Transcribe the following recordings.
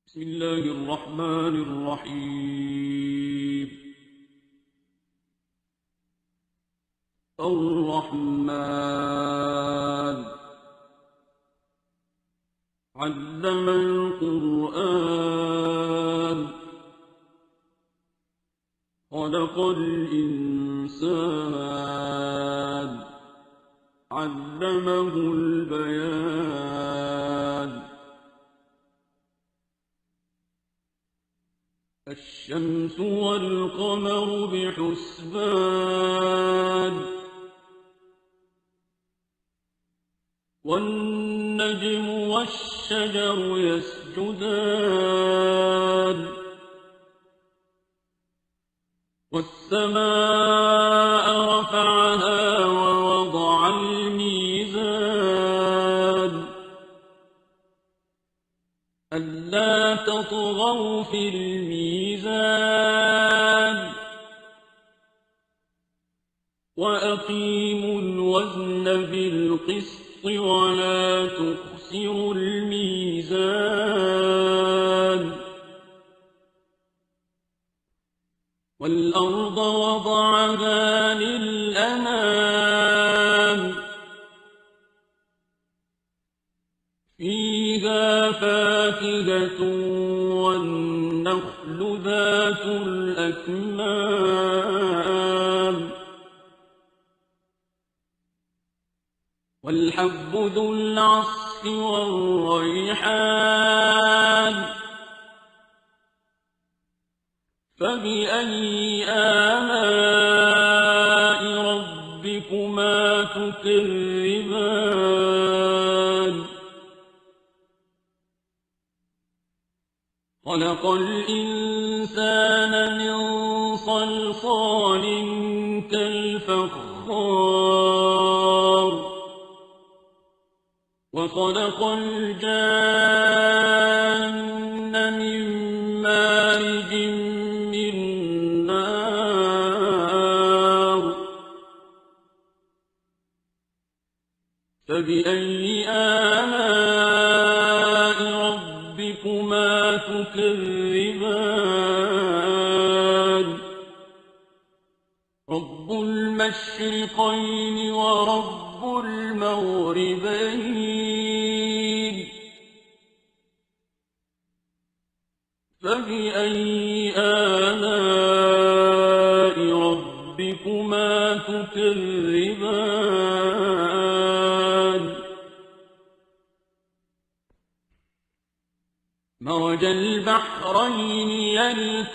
بسم الله الرحمن الرحيم. الرحمن علم القرآن خلق الإنسان علمه البيان. الشمس والقمر بحسبان والنجم والشجر يسجدان والسماء رفعها ووضع الميزان ألا تطغوا في الميزان وأقيموا الوزن بالقسط ولا تخسروا الميزان. والأرض وضعها للأنام فيها فاكهة والنخل ذات الأكمام والحب ذو العصف والريحان. فبأي آلاء ربكما تكذبان؟ خلق الإنسان من صلصال كالفخار وخلق الجان من مارج من نار. فبأي آلاء ربكما تكذبان؟ رب المشرقين ورب المغربين. فبأي آلاء ربكما تكذبان؟ مرج البحرين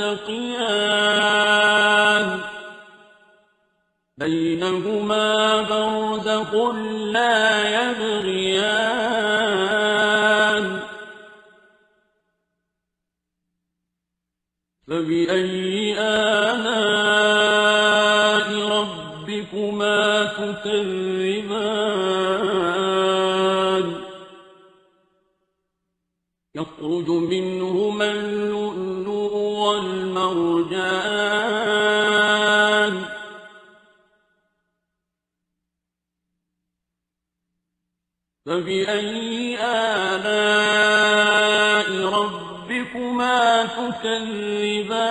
يلتقيان بينهما برزخ لا يبغيان. فبأي آلاء ربكما تكذبان؟ يخرج منهما اللؤلؤ والمرجان. فبأي آلاء ربكما تكذبان؟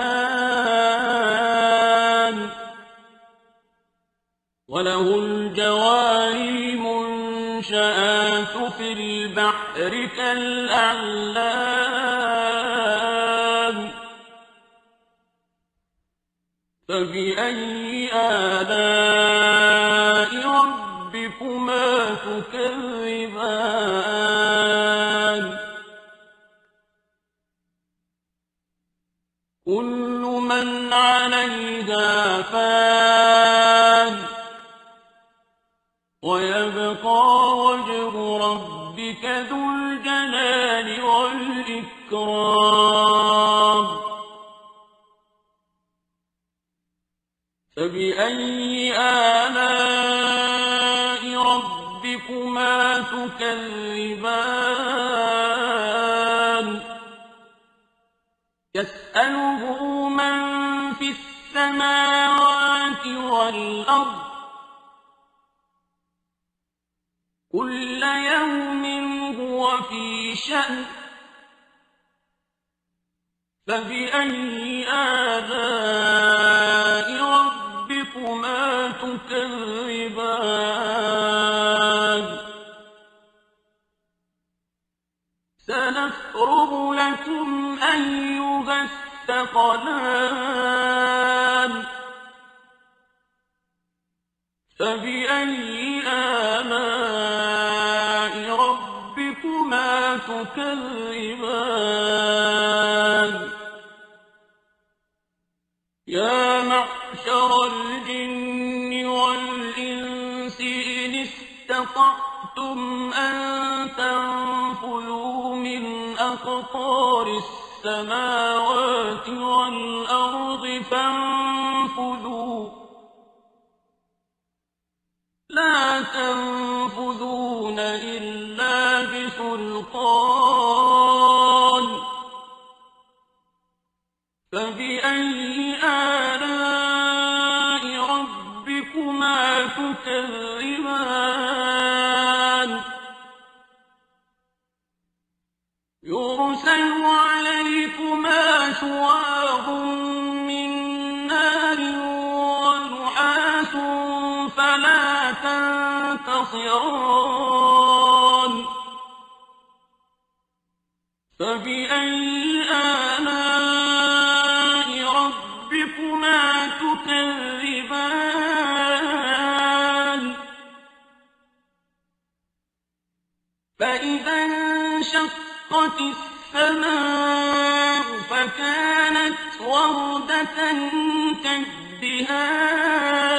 وله الجوار المنشآت في البحر كالأعلام. فبأي آلاء ربكما تكذبان؟ كل من عليها فان ويبقى وجه ربك ذو الجلال والإكرام. فبأي آلاء ربكما تكذبان؟ يسأله من في السماوات والأرض كل يوم هو في شأن فبأي آلاء ربكما تكذبان سنفرغ لكم أيها الثقلان فبأي آلاء ربكما تكذبان يا معشر الجن والإنس إن استطعتم أن تنفذوا من أقطار السماوات والأرض فانفذوا لا تنفذون إلا بسلطان فبأي آلاء ربكما تكذبان يرسل عليكما شواظ من نار ونحاس فلا تنتصران فبأي آلاء ربكما تكذبان فإذا انشقت السماء فكانت وردة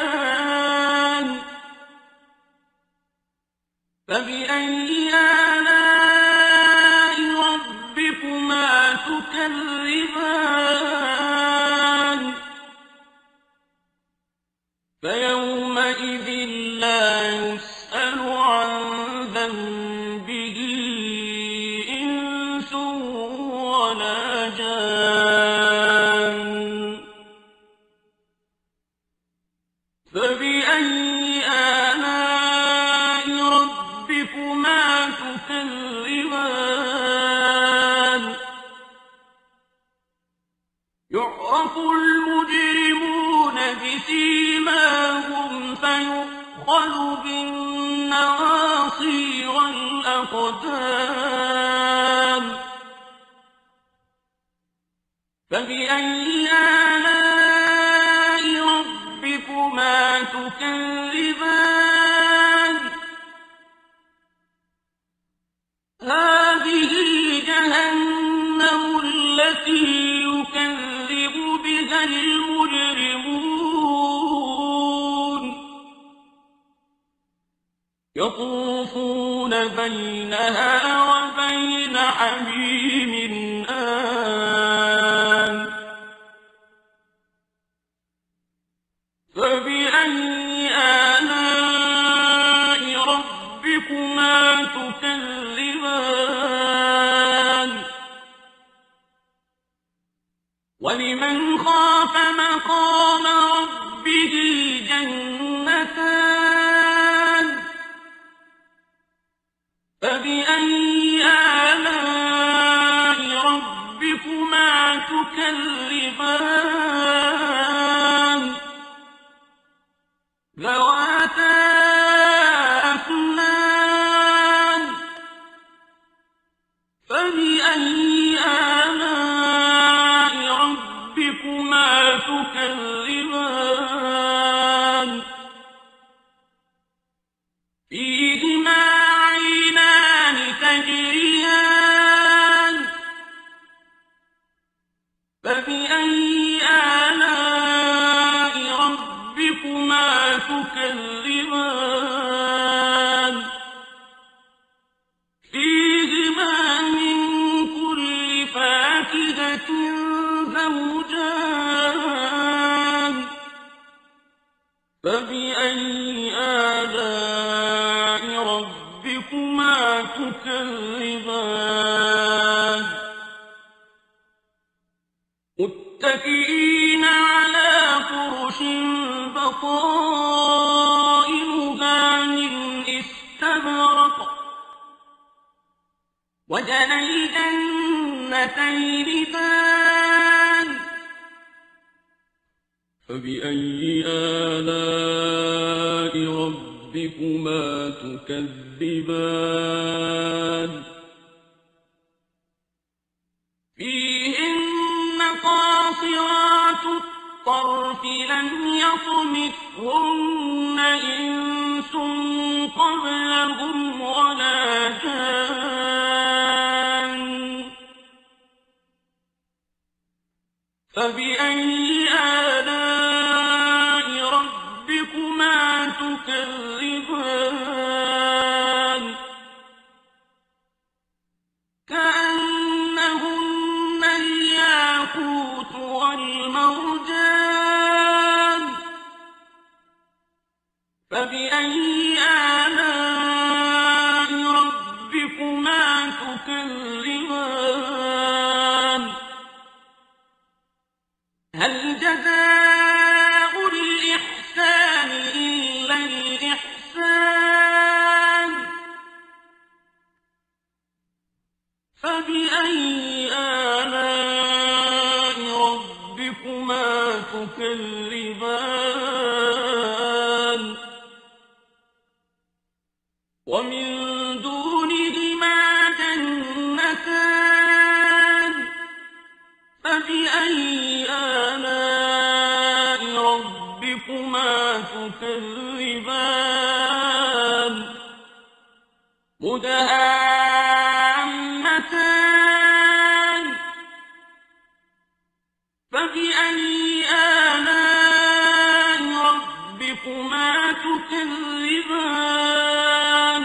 كالدهان فبأي آلاء ربكما تكذبان فيومئذ لا يسأل عن ذنبه إنس ولا جان فبأي آلاء ربكما تكذبان يعرف المجرمون بسيماهم فيؤخذ بالنواصي والأقدام فبأي آلاء ربكما تكذبان هذه جهنم التي يكذب بها المجرمون يطوفون بينها وبين حميم آن فبأي آلاء ربكما تكذبان ولمن خاف مقام ربه جنتان فبأي آلاء ربكما تكذبان ذواتا أفنان فبأي آلاء ربكما تكذبان فيهما عينان تجريان فبأي آلاء ربكما تكذبان فيهما من كل فاكهة زوجان فبأي آلاء ربكما تكذبان متكئين على فرش بطائنها من استبرق وجنى الجنتين دان فبأي آلاء ربكما تكذبان فيهن قاصرات الطرف لم يطمثهن إنس قبلهم ولا جان فبأي آلاء ربكما تكذبان كأنهن الياقوت والمرجان فبأي آلاء ربكما تكذبان هل جزاء الإحسان إلا الإحسان فبأي آلاء ربكما تكذبان ومن دونهما جنتان فبأي آلاء ربكما تكذبان مدهامتان فبأي آلاء ربكما تكذبان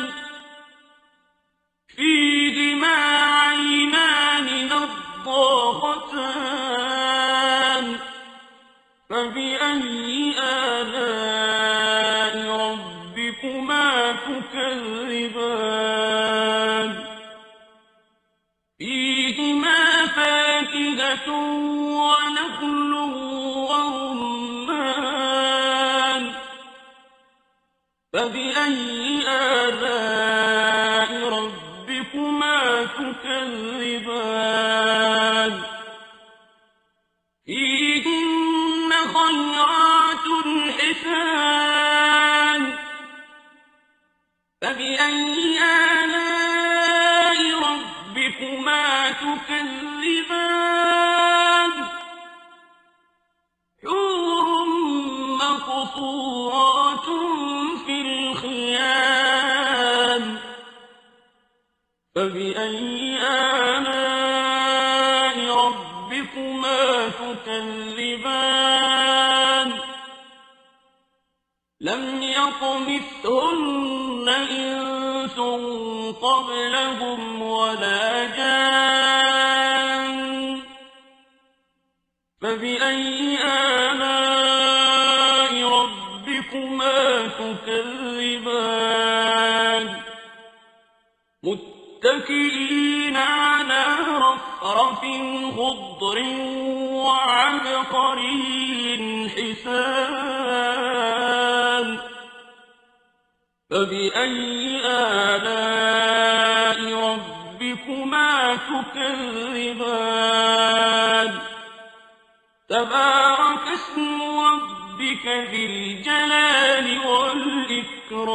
فيهما عينان نضاختان فبأي آلاء ربكما تكذبان فيهما فاكهة ونخل ورمان فبأي آلاء ربكما تكذبان فيهن خيرات حسان فبأي آلاء ربكما تكذبان حور مقصورات في الخيام فبأي آلاء ربكما تكذبان لم يطمثهن إنس قبلهم ولا جان فبأي آلاء ربكما تكذبان متكئين على رفرف خضر وعبقري حسان فبأي آلاء ربكما تكذبان تبارك اسم ربك ذي الجلال والإكرام